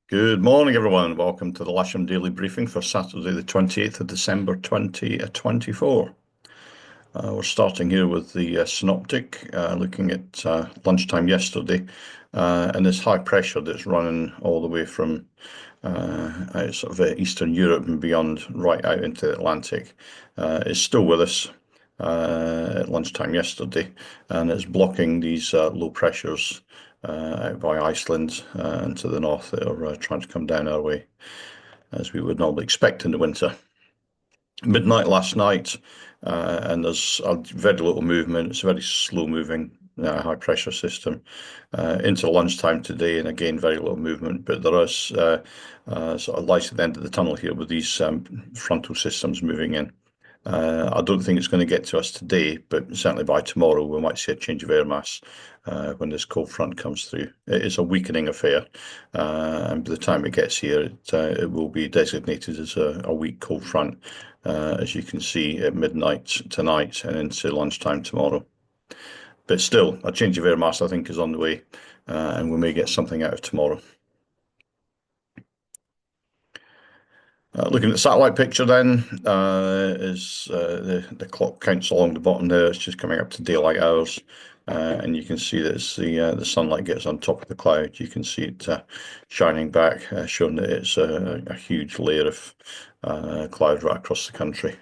Good morning, everyone. Welcome to the Lasham Daily Briefing for Saturday, the 28th of December, 2024. We're starting here with the synoptic, looking at lunchtime yesterday, and this high pressure that's running all the way from Eastern Europe and beyond right out into the Atlantic is still with us at lunchtime yesterday, and it's blocking these low pressures out by Iceland and to the north that are trying to come down our way, as we would normally expect in the winter. Midnight last night, and there's very little movement. It's a very slow moving high pressure system into lunchtime today, and again very little movement, but there is sort of light at the end of the tunnel here with these frontal systems moving in. I don't think it's going to get to us today, but certainly by tomorrow we might see a change of air mass when this cold front comes through. It is a weakening affair, and by the time it gets here, it will be designated as a weak cold front, as you can see at midnight tonight and into lunchtime tomorrow. But still, a change of air mass, I think, is on the way, and we may get something out of tomorrow. Looking at the satellite picture then, is the clock counts along the bottom there. It's just coming up to daylight hours, and you can see that as the sunlight gets on top of the cloud, you can see it shining back, showing that it's a huge layer of cloud right across the country.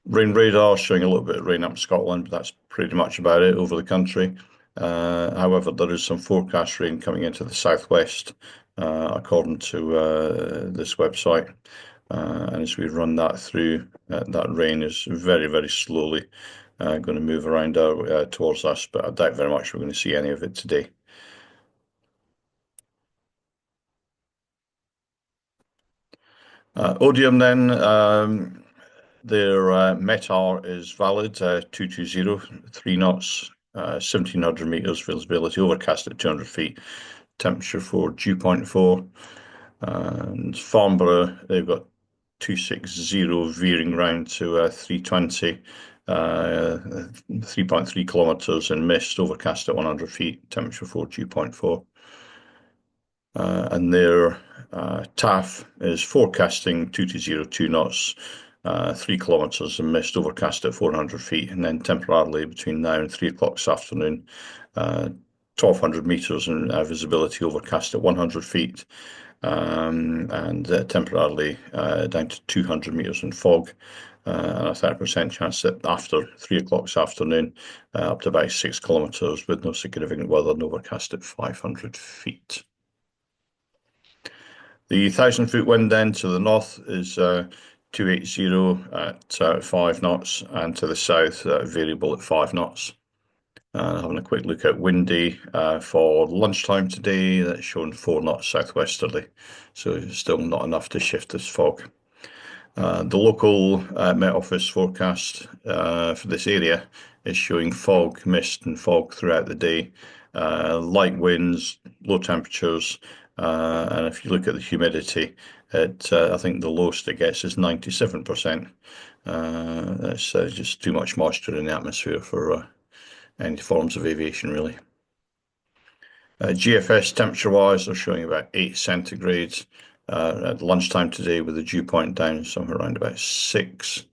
Rain radar showing a little bit of rain up Scotland, but that's pretty much about it over the country. However, there is some forecast rain coming into the southwest, according to this website. And as we run that through, that rain is very, very slowly going to move around towards us, but I doubt very much we're going to see any of it today. Odium then, their METAR is valid, 220, 3 knots, 1700 meters visibility, overcast at 200 feet, temperature for dew point 4. And Farnborough, they've got 260 veering round to 320, 3.3 kilometers in mist, overcast at 100 feet, temperature for dew point 4. And their TAF is forecasting 2 knots, 3 kilometers in mist, overcast at 400 feet, and then temporarily between now and 3 o'clock this afternoon, 1,200 meters in visibility, overcast at 100 feet, and temporarily down to 200 meters in fog, and a 30% chance that after 3 o'clock this afternoon, up to about 6 kilometers with no significant weather and overcast at 500 feet. The 1,000-foot wind then to the north is 280 at 5 knots, and to the south, variable at 5 knots. Having a quick look at windy for lunchtime today, that's showing 4 knots southwesterly, so still not enough to shift this fog. The local Met Office forecast for this area is showing fog, mist and fog throughout the day, light winds, low temperatures, and if you look at the humidity, I think the lowest it gets is 97%. That's just too much moisture in the atmosphere for any forms of aviation, really. GFS temperature-wise, they're showing about 8 centigrades at lunchtime today, with the dew point down somewhere around about 6.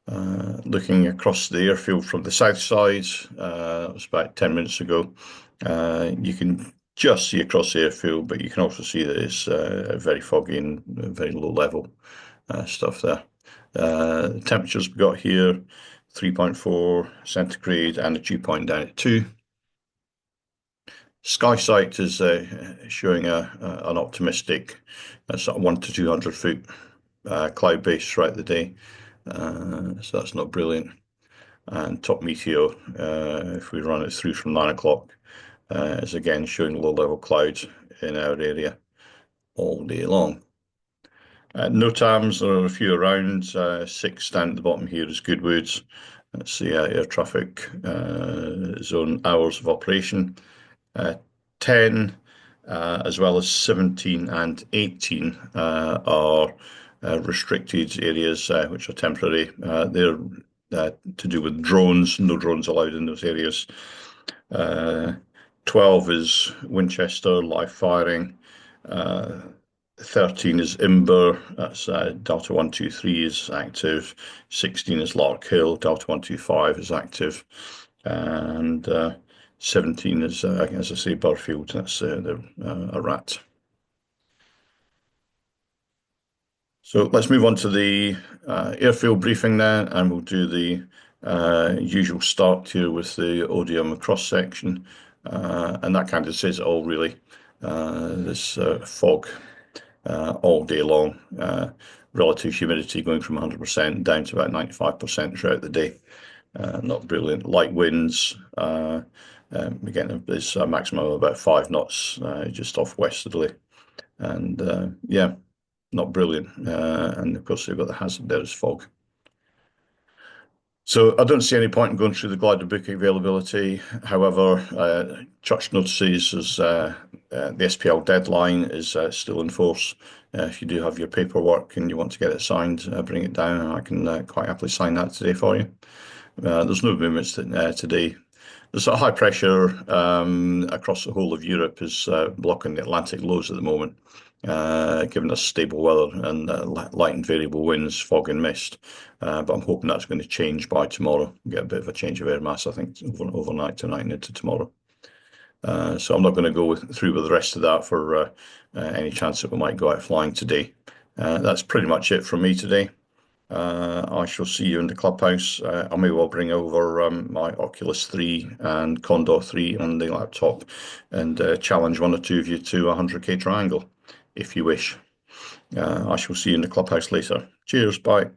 Looking across the airfield from the south side, that was about 10 minutes ago, you can just see across the airfield, but you can also see that it's very foggy and very low level stuff there. The temperatures we've got here, 3.4 centigrade and a dew point down at 2. SkySight is showing an optimistic sort of 100 to 200 foot cloud base throughout the day, so that's not brilliant. And Top Meteo, if we run it through from 9 o'clock, is again showing low level clouds in our area all day long. NOTAMs, there are a few around. 6 down at the bottom here is Goodwoods. That's the air traffic zone hours of operation. 10, as well as 17 and 18 are restricted areas, which are temporary. They're to do with drones, no drones allowed in those areas. 12 is Winchester live firing. 13 is Imber, that's Delta 123 is active. 16 is Lark Hill, Delta 125 is active. And 17 is, as I say, Burfield, that's a rat. So let's move on to the airfield briefing now, and we'll do the usual start here with the odium cross section, and that kind of says it all really. This fog all day long, relative humidity going from 100% down to about 95% throughout the day. Not brilliant. Light winds. Again, there's a maximum of about 5 knots, just off westerly, and yeah, not brilliant. And of course, they've got the hazard there as fog. So I don't see any point in going through the glider book availability. However, Church notices as the SPL deadline is still in force. If you do have your paperwork and you want to get it signed, bring it down, and I can quite happily sign that today for you. There's no movements today. The sort of high pressure across the whole of Europe is blocking the Atlantic lows at the moment, giving us stable weather and light and variable winds, fog and mist. But I'm hoping that's going to change by tomorrow. Get a bit of a change of air mass, I think, overnight tonight and into tomorrow. So I'm not going to go through with the rest of that for any chance that we might go out flying today. That's pretty much it from me today. I shall see you in the clubhouse. I may well bring over my Oculus 3 and Condor 3 on the laptop and challenge one or two of you to a 100k triangle, if you wish. I shall see you in the clubhouse later. Cheers, bye.